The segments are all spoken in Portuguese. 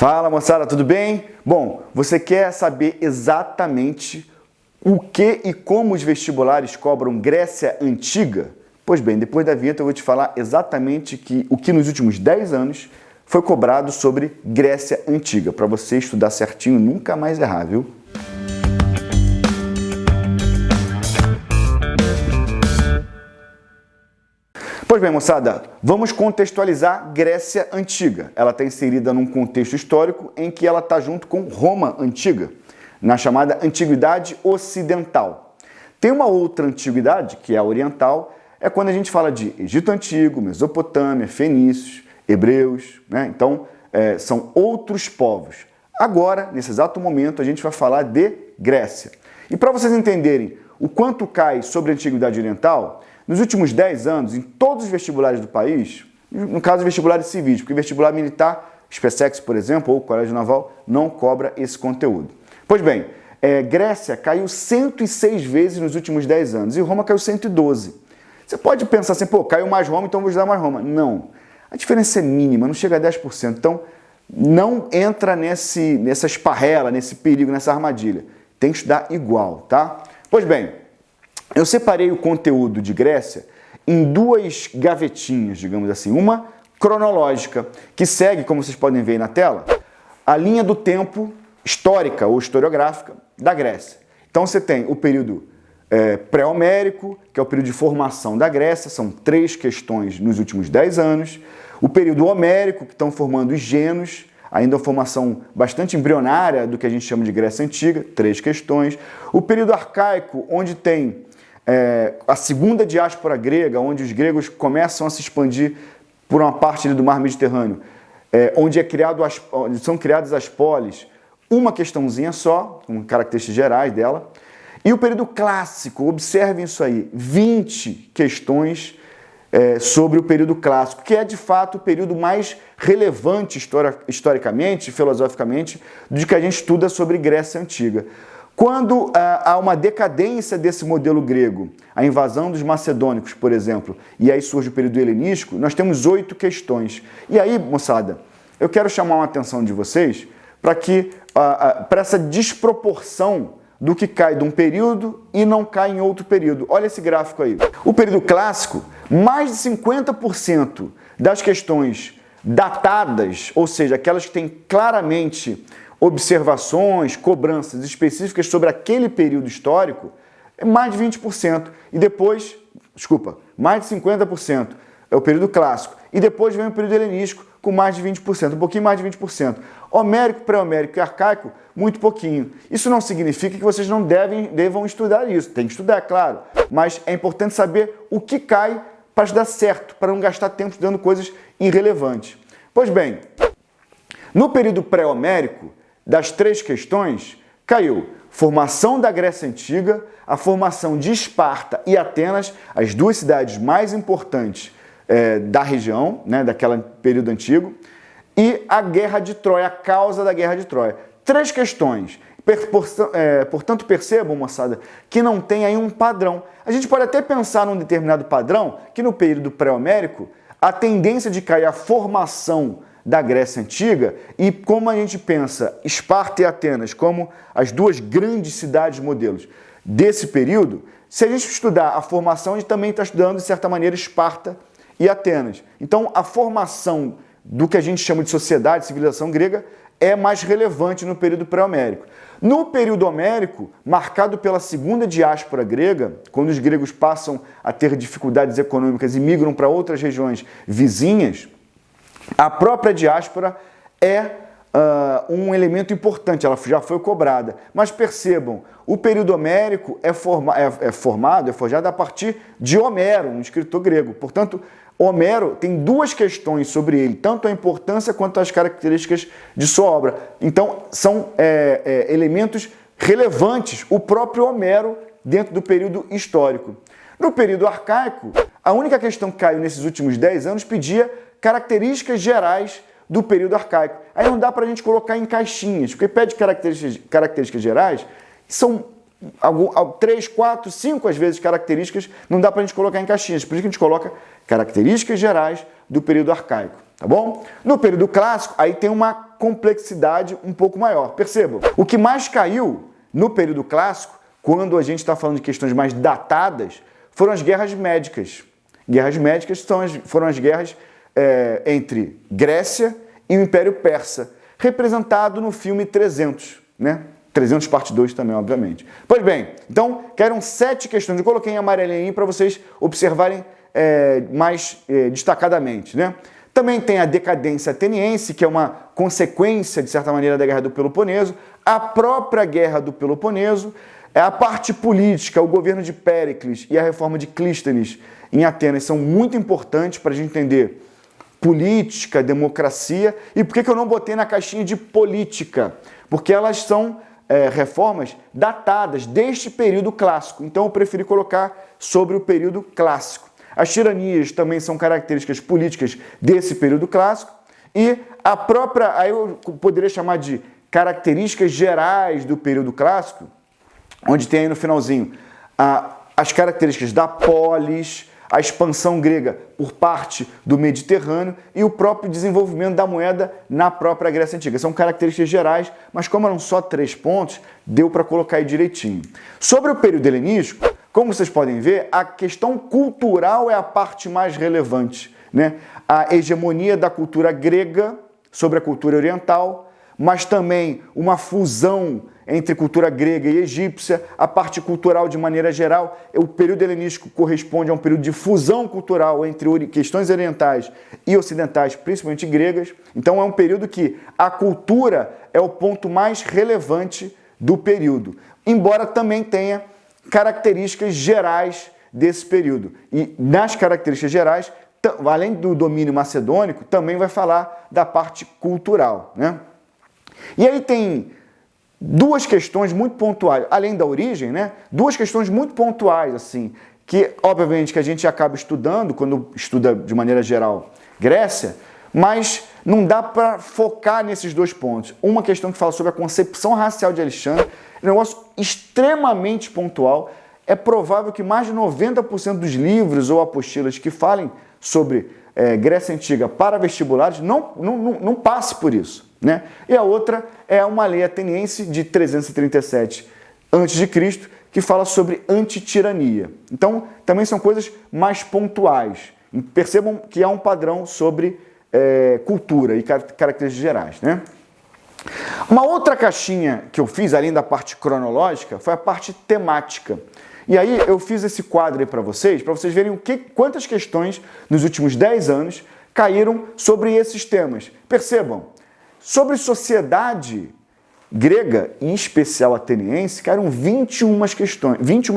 Fala moçada, tudo bem? Bom, você quer saber exatamente o que e como os vestibulares cobram Grécia Antiga? Pois bem, depois da vinheta eu vou te falar exatamente o que nos últimos 10 anos foi cobrado sobre Grécia Antiga, para você estudar certinho e nunca mais errar, viu? Pois bem, moçada, vamos contextualizar Grécia Antiga. Ela está inserida num contexto histórico em que ela está junto com Roma Antiga, na chamada Antiguidade Ocidental. Tem uma outra antiguidade, que é a oriental, é quando a gente fala de Egito Antigo, Mesopotâmia, fenícios, hebreus, né? Então, são outros povos. Agora, nesse exato momento, a gente vai falar de Grécia. E para vocês entenderem o quanto cai sobre a Antiguidade Oriental, nos últimos 10 anos, em todos os vestibulares do país, no caso vestibulares civis, porque vestibular militar, SpaceX, por exemplo, ou Colégio Naval, não cobra esse conteúdo. Pois bem, Grécia caiu 106 vezes nos últimos 10 anos e Roma caiu 112. Você pode pensar assim, pô, caiu mais Roma, então vou estudar mais Roma. Não. A diferença é mínima, não chega a 10%. Então, não entra nessa esparrela, nesse perigo, nessa armadilha. Tem que estudar igual, tá? Pois bem, eu separei o conteúdo de Grécia em duas gavetinhas, digamos assim. Uma cronológica, que segue, como vocês podem ver aí na tela, a linha do tempo histórica ou historiográfica da Grécia. Então você tem o período pré-homérico, que é o período de formação da Grécia, são 3 questões nos últimos 10 anos. O período homérico, que estão formando os gênos, ainda uma formação bastante embrionária do que a gente chama de Grécia Antiga, 3 questões. O período arcaico, onde tem a segunda diáspora grega, onde os gregos começam a se expandir por uma parte do mar Mediterrâneo, onde são criadas as polis, uma questãozinha só, com características gerais dela. E o período clássico, observem isso aí, 20 questões sobre o período clássico, que é de fato o período mais relevante historicamente, filosoficamente, do que a gente estuda sobre Grécia Antiga. Quando há uma decadência desse modelo grego, a invasão dos macedônicos, por exemplo, e aí surge o período helenístico, nós temos 8 questões. E aí, moçada, eu quero chamar a atenção de vocês para essa desproporção do que cai de um período e não cai em outro período. Olha esse gráfico aí. O período clássico, mais de 50% das questões datadas, ou seja, aquelas que têm claramente observações, cobranças específicas sobre aquele período histórico, é mais de 20%. E depois, mais de 50% é o período clássico. E depois vem o período helenístico com mais de 20%, um pouquinho mais de 20%. Homérico, pré-homérico e arcaico, muito pouquinho. Isso não significa que vocês não devam estudar isso. Tem que estudar, claro. Mas é importante saber o que cai para estudar certo, para não gastar tempo estudando coisas irrelevantes. Pois bem, no período pré-homérico, das 3 questões, caiu formação da Grécia Antiga, a formação de Esparta e Atenas, as 2 cidades mais importantes da região, né, daquele período antigo, e a Guerra de Troia, a causa da Guerra de Troia. 3 questões. Portanto, percebam, moçada, que não tem aí um padrão. A gente pode até pensar num determinado padrão, que no período pré-homérico, a tendência de cair a formação da Grécia Antiga, e como a gente pensa Esparta e Atenas como as 2 grandes cidades modelos desse período, se a gente estudar a formação, a gente também está estudando, de certa maneira, Esparta e Atenas. Então, a formação do que a gente chama de sociedade, civilização grega, é mais relevante no período pré-homérico. No período homérico, marcado pela segunda diáspora grega, quando os gregos passam a ter dificuldades econômicas e migram para outras regiões vizinhas, a própria diáspora é um elemento importante, ela já foi cobrada. Mas percebam, o período homérico é forjado a partir de Homero, um escritor grego. Portanto, Homero tem 2 questões sobre ele, tanto a importância quanto as características de sua obra. Então, são elementos relevantes, o próprio Homero dentro do período histórico. No período arcaico, a única questão que caiu nesses últimos 10 anos pedia características gerais do período arcaico. Aí não dá para a gente colocar em caixinhas, porque pede características gerais, são 3, 4, 5 às vezes características, não dá para a gente colocar em caixinhas, por isso que a gente coloca características gerais do período arcaico. tá bom? No período clássico, aí tem uma complexidade um pouco maior. Percebam, o que mais caiu no período clássico, quando a gente está falando de questões mais datadas, foram as guerras médicas. Guerras médicas foram as guerras entre Grécia e o Império Persa, representado no filme 300, né? 300 parte 2 também, obviamente. Pois bem, então, eram 7 questões. Eu coloquei em amarelinho aí para vocês observarem mais destacadamente, né? Também tem a decadência ateniense, que é uma consequência, de certa maneira, da Guerra do Peloponeso, a própria Guerra do Peloponeso, a parte política, o governo de Péricles e a reforma de Clístenes em Atenas são muito importantes para a gente entender política, democracia. E por que eu não botei na caixinha de política? Porque elas são reformas datadas deste período clássico. Então eu preferi colocar sobre o período clássico. As tiranias também são características políticas desse período clássico. E a própria, aí eu poderia chamar de características gerais do período clássico, onde tem aí no finalzinho as características da polis, a expansão grega por parte do Mediterrâneo e o próprio desenvolvimento da moeda na própria Grécia Antiga. São características gerais, mas como eram só 3 pontos, deu para colocar aí direitinho. Sobre o período helenístico, como vocês podem ver, a questão cultural é a parte mais relevante, né? A hegemonia da cultura grega sobre a cultura oriental, mas também uma fusão entre cultura grega e egípcia, a parte cultural de maneira geral. O período helenístico corresponde a um período de fusão cultural entre questões orientais e ocidentais, principalmente gregas. Então é um período que a cultura é o ponto mais relevante do período, embora também tenha características gerais desse período. E nas características gerais, além do domínio macedônico, também vai falar da parte cultural, né? E aí tem 2 questões muito pontuais, além da origem, né? 2 questões muito pontuais, assim, que obviamente que a gente acaba estudando quando estuda de maneira geral Grécia, mas não dá para focar nesses 2 pontos. Uma questão que fala sobre a concepção racial de Alexandre, um negócio extremamente pontual. É provável que mais de 90% dos livros ou apostilas que falem sobre Grécia Antiga para vestibulares não passe por isso, né? E a outra é uma lei ateniense de 337 a.C., que fala sobre antitirania. Então, também são coisas mais pontuais. Percebam que há um padrão sobre cultura e características gerais, né? Uma outra caixinha que eu fiz, além da parte cronológica, foi a parte temática. E aí eu fiz esse quadro aí para vocês verem quantas questões nos últimos 10 anos caíram sobre esses temas. Percebam, sobre sociedade grega, em especial ateniense, caíram 21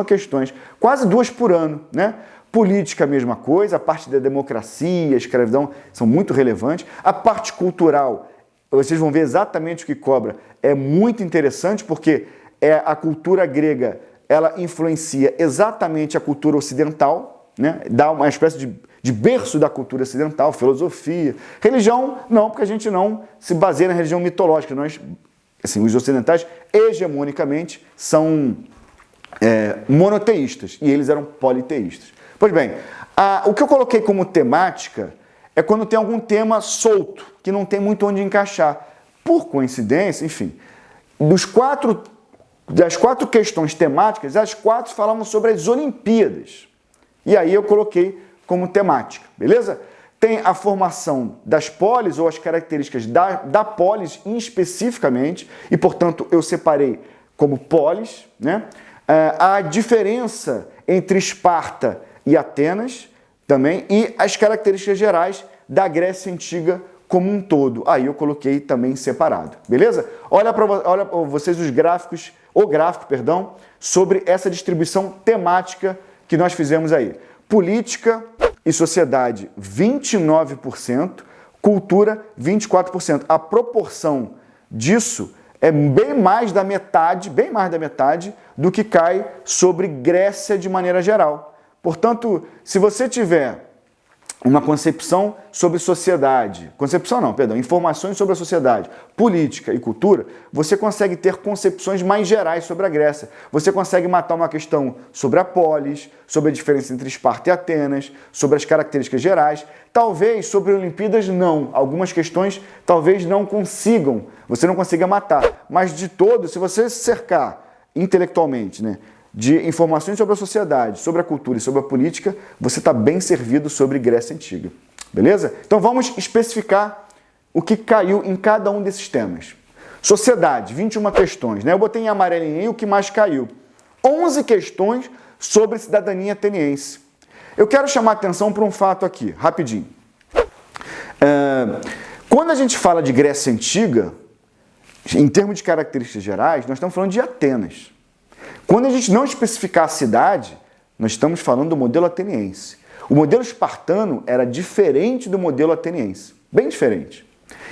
questões, quase 2 por ano, né? Política, a mesma coisa, a parte da democracia, a escravidão são muito relevantes. A parte cultural, vocês vão ver exatamente o que cobra, é muito interessante porque a cultura grega, ela influencia exatamente a cultura ocidental, né? Dá uma espécie de berço da cultura ocidental, filosofia. Religião, não, porque a gente não se baseia na religião mitológica. Nós, assim, os ocidentais, hegemonicamente, são monoteístas e eles eram politeístas. Pois bem, o que eu coloquei como temática é quando tem algum tema solto, que não tem muito onde encaixar. Por coincidência, enfim, das 4 questões temáticas, as 4 falavam sobre as Olimpíadas. E aí eu coloquei como temática, beleza? Tem a formação das polis, ou as características da polis especificamente, e portanto eu separei como polis, né? A diferença entre Esparta e Atenas também, e as características gerais da Grécia Antiga como um todo. Aí eu coloquei também separado, beleza? Olha para vocês o gráfico, sobre essa distribuição temática que nós fizemos aí. Política e sociedade, 29%, cultura, 24%. A proporção disso é bem mais da metade do que cai sobre Grécia de maneira geral. Portanto, se você tiver uma concepção sobre sociedade, concepção não, perdão, informações sobre a sociedade, política e cultura, você consegue ter concepções mais gerais sobre a Grécia. Você consegue matar uma questão sobre a polis, sobre a diferença entre Esparta e Atenas, sobre as características gerais. Talvez sobre Olimpíadas não, algumas questões talvez não consigam, você não consiga matar, mas de todo, se você se cercar intelectualmente, né, de informações sobre a sociedade, sobre a cultura e sobre a política, você está bem servido sobre Grécia Antiga. Beleza? Então vamos especificar o que caiu em cada um desses temas. Sociedade, 21 questões, né? Eu botei em amarelinho aí o que mais caiu. 11 questões sobre cidadania ateniense. Eu quero chamar a atenção para um fato aqui, rapidinho. Quando a gente fala de Grécia Antiga, em termos de características gerais, nós estamos falando de Atenas. Quando a gente não especificar a cidade, nós estamos falando do modelo ateniense. O modelo espartano era diferente do modelo ateniense, bem diferente.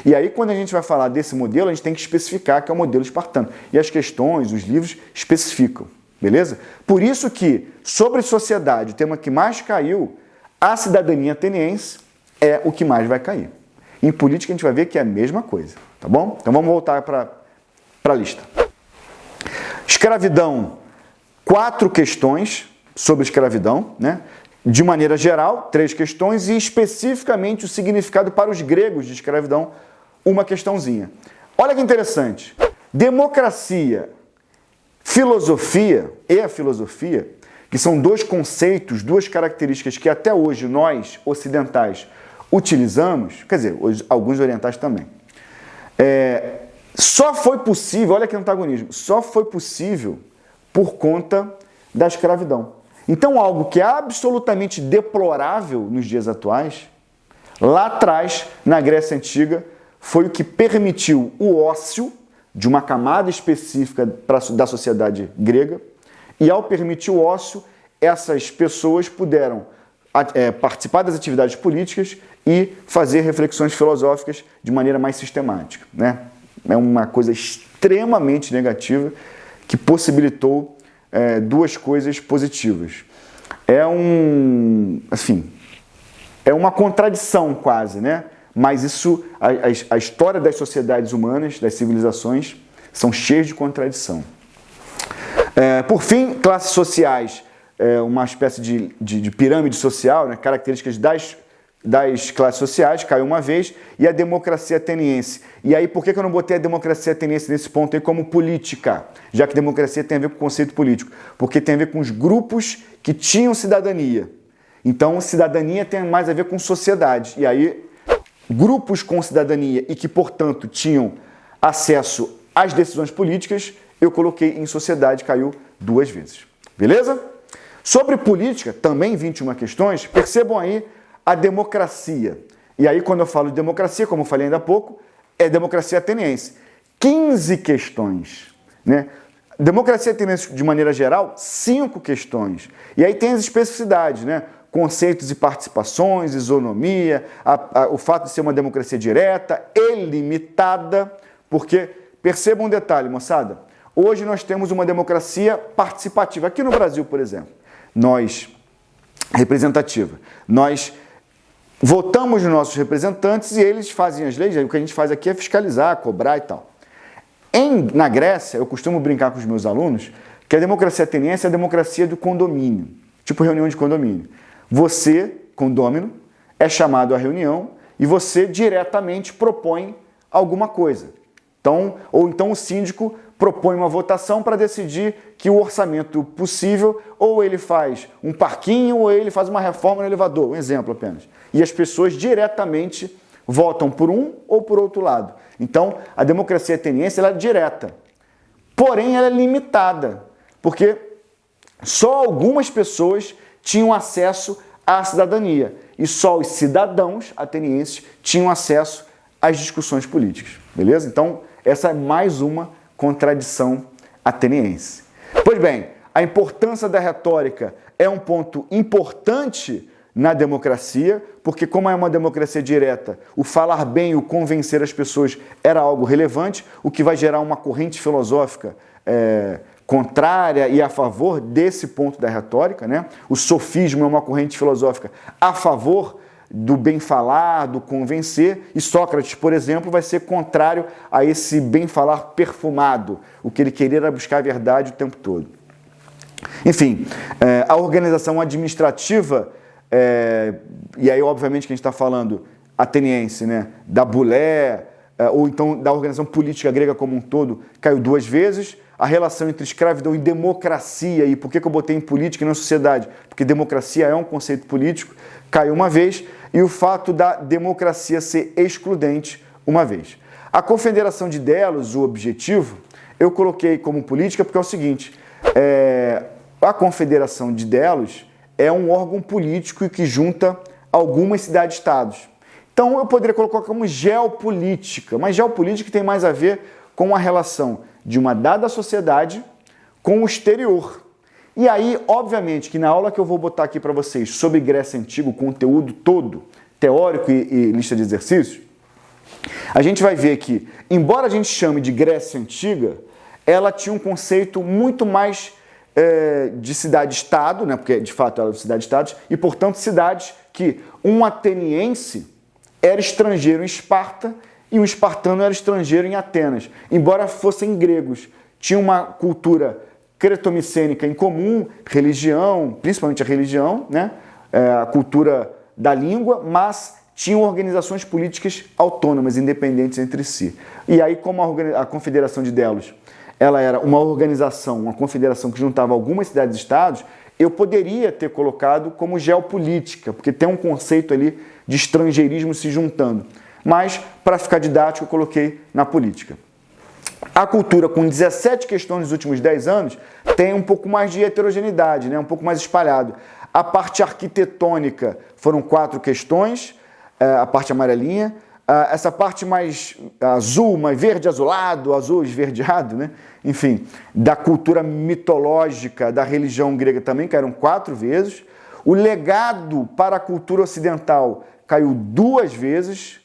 E aí, quando a gente vai falar desse modelo, a gente tem que especificar que é o modelo espartano. E as questões, os livros especificam, beleza? Por isso que, sobre sociedade, o tema que mais caiu, a cidadania ateniense é o que mais vai cair. Em política, a gente vai ver que é a mesma coisa, tá bom? Então, vamos voltar para a lista. Escravidão, 4 questões sobre escravidão, né? De maneira geral, 3 questões e especificamente o significado para os gregos de escravidão, uma questãozinha. Olha que interessante. Democracia, filosofia e a filosofia, que são 2 conceitos, 2 características que até hoje nós, ocidentais, utilizamos, quer dizer, alguns orientais também. Só foi possível, olha que antagonismo, só foi possível por conta da escravidão. Então, algo que é absolutamente deplorável nos dias atuais, lá atrás, na Grécia Antiga, foi o que permitiu o ócio de uma camada específica da sociedade grega, e ao permitir o ócio, essas pessoas puderam participar das atividades políticas e fazer reflexões filosóficas de maneira mais sistemática, né? É uma coisa extremamente negativa que possibilitou 2 coisas positivas. É uma contradição quase, né? Mas isso, a história das sociedades humanas, das civilizações, são cheias de contradição. Por fim, classes sociais, uma espécie de pirâmide social, né? Características das classes sociais, caiu uma vez, e a democracia ateniense. E aí, por que eu não botei a democracia ateniense nesse ponto aí como política? Já que democracia tem a ver com o conceito político. Porque tem a ver com os grupos que tinham cidadania. Então, cidadania tem mais a ver com sociedade. E aí, grupos com cidadania e que, portanto, tinham acesso às decisões políticas, eu coloquei em sociedade, caiu 2 vezes. Beleza? Sobre política, também 21 questões, percebam aí a democracia. E aí, quando eu falo de democracia, como eu falei ainda há pouco, é democracia ateniense. 15 questões, né? Democracia ateniense, de maneira geral, 5 questões. E aí tem as especificidades, né? Conceitos e participações, isonomia, o fato de ser uma democracia direta, ilimitada, porque, percebam um detalhe, moçada, hoje nós temos uma democracia participativa. Aqui no Brasil, por exemplo, representativa, nós votamos nos nossos representantes e eles fazem as leis, o que a gente faz aqui é fiscalizar, cobrar e tal. Na Grécia, eu costumo brincar com os meus alunos que a democracia ateniense é a democracia do condomínio, tipo reunião de condomínio. Você, condômino, é chamado à reunião e você diretamente propõe alguma coisa. Ou então o síndico propõe uma votação para decidir que o orçamento possível, ou ele faz um parquinho, ou ele faz uma reforma no elevador, um exemplo apenas. E as pessoas diretamente votam por um ou por outro lado. Então, a democracia ateniense ela é direta, porém ela é limitada, porque só algumas pessoas tinham acesso à cidadania, e só os cidadãos atenienses tinham acesso às discussões políticas, beleza? Então, essa é mais uma contradição ateniense. Pois bem, a importância da retórica é um ponto importante na democracia, porque como é uma democracia direta, o falar bem, o convencer as pessoas era algo relevante, o que vai gerar uma corrente filosófica contrária e a favor desse ponto da retórica, né? O sofismo é uma corrente filosófica a favor do bem falar, do convencer, e Sócrates, por exemplo, vai ser contrário a esse bem falar perfumado, o que ele queria era buscar a verdade o tempo todo. Enfim, a organização administrativa, e aí obviamente que a gente está falando ateniense, né, da bulé, ou então da organização política grega como um todo, caiu 2 vezes. A relação entre escravidão e democracia, e por que eu botei em política e não sociedade? Porque democracia é um conceito político, caiu 1 vez, e o fato da democracia ser excludente 1 vez. A Confederação de Delos, o objetivo, eu coloquei como política porque é o seguinte, a Confederação de Delos é um órgão político que junta algumas cidades-estados. Então eu poderia colocar como geopolítica, mas geopolítica tem mais a ver com a relação de uma dada sociedade com o exterior. E aí, obviamente, que na aula que eu vou botar aqui para vocês sobre Grécia Antiga, o conteúdo todo, teórico e lista de exercícios, a gente vai ver que, embora a gente chame de Grécia Antiga, ela tinha um conceito muito mais de cidade-estado, né? Porque de fato ela era cidade-estados, e portanto cidades que um ateniense era estrangeiro em Esparta e um espartano era estrangeiro em Atenas, embora fossem gregos. Tinha uma cultura cretomicênica em comum, religião, principalmente a religião, né? A cultura da língua, mas tinham organizações políticas autônomas, independentes entre si. E aí, como a Confederação de Delos, ela era uma organização, uma confederação que juntava algumas cidades-estados, eu poderia ter colocado como geopolítica, porque tem um conceito ali de estrangeirismo se juntando. Mas, para ficar didático, eu coloquei na política. A cultura, com 17 questões nos últimos 10 anos, tem um pouco mais de heterogeneidade, né? Um pouco mais espalhado. A parte arquitetônica foram 4 questões, a parte amarelinha. Essa parte mais azul, mais verde azulado, azul esverdeado, né? Enfim, da cultura mitológica, da religião grega também caíram 4 vezes. O legado para a cultura ocidental caiu 2 vezes.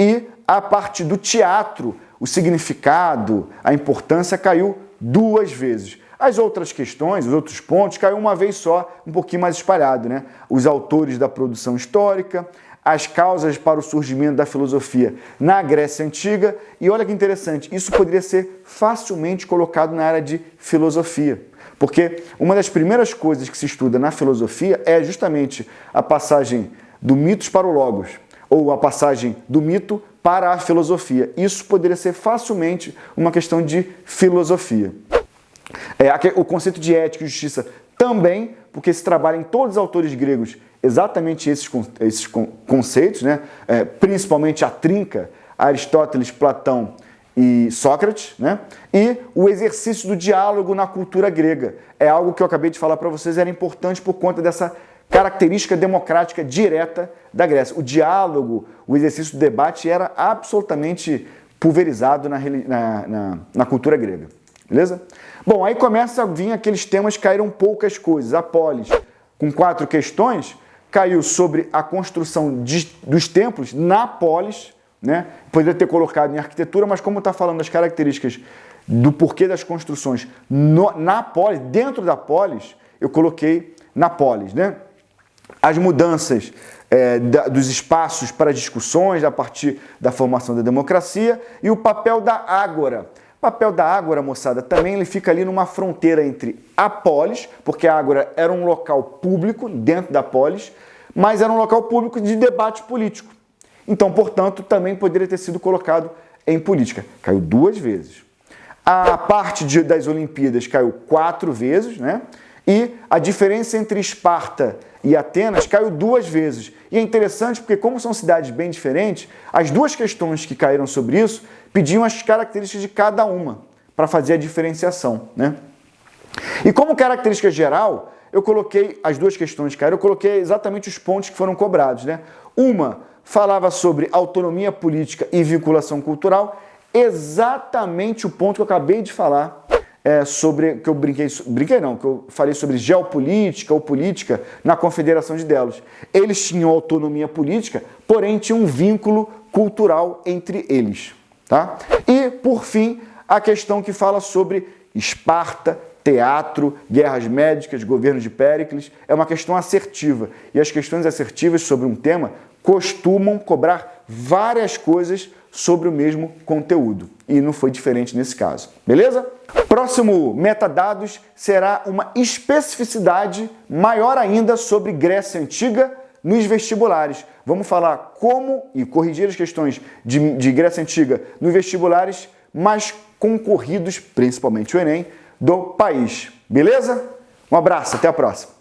E a parte do teatro, o significado, a importância caiu 2 vezes. As outras questões, os outros pontos, caiu 1 vez só, um pouquinho mais espalhado, né? Os autores da produção histórica, as causas para o surgimento da filosofia na Grécia Antiga. E olha que interessante, isso poderia ser facilmente colocado na área de filosofia. Porque uma das primeiras coisas que se estuda na filosofia é justamente a passagem do mitos para o logos, ou a passagem do mito para a filosofia. Isso poderia ser facilmente uma questão de filosofia. O conceito de ética e justiça também, porque se trabalha em todos os autores gregos exatamente esses conceitos, né? Principalmente a trinca, Aristóteles, Platão e Sócrates, né? E o exercício do diálogo na cultura grega. É algo que eu acabei de falar para vocês, era importante por conta dessa característica democrática direta da Grécia. O diálogo, o exercício do debate era absolutamente pulverizado na cultura grega. Beleza? Bom, aí começa a vir aqueles temas que caíram poucas coisas. A polis, com 4 questões, caiu sobre a construção dos templos na polis, né? Poderia ter colocado em arquitetura, mas como está falando das características do porquê das construções na polis, dentro da polis, eu coloquei na polis, né? As mudanças dos espaços para discussões a partir da formação da democracia e o papel da ágora. O papel da ágora, moçada, também ele fica ali numa fronteira entre a polis, porque a ágora era um local público dentro da polis, mas era um local público de debate político. Então, portanto, também poderia ter sido colocado em política. Caiu 2 vezes. A parte das Olimpíadas caiu 4 vezes, né? E a diferença entre Esparta e Atenas caiu 2 vezes. E é interessante porque, como são cidades bem diferentes, as 2 questões que caíram sobre isso pediam as características de cada uma para fazer a diferenciação, né? E como característica geral, eu coloquei as 2 questões que caíram, eu coloquei exatamente os pontos que foram cobrados, né? Uma falava sobre autonomia política e vinculação cultural, exatamente o ponto que eu acabei de falar. Sobre que eu que eu falei sobre geopolítica ou política na Confederação de Delos. Eles tinham autonomia política, porém tinham um vínculo cultural entre eles, tá? E, por fim, a questão que fala sobre Esparta, teatro, guerras médicas, governo de Péricles. É uma questão assertiva. E as questões assertivas sobre um tema costumam cobrar várias coisas sobre o mesmo conteúdo. E não foi diferente nesse caso. Beleza? Próximo metadados será uma especificidade maior ainda sobre Grécia Antiga nos vestibulares. Vamos falar como e corrigir as questões de Grécia Antiga nos vestibulares mais concorridos, principalmente o Enem, do país. Beleza? Um abraço, até a próxima.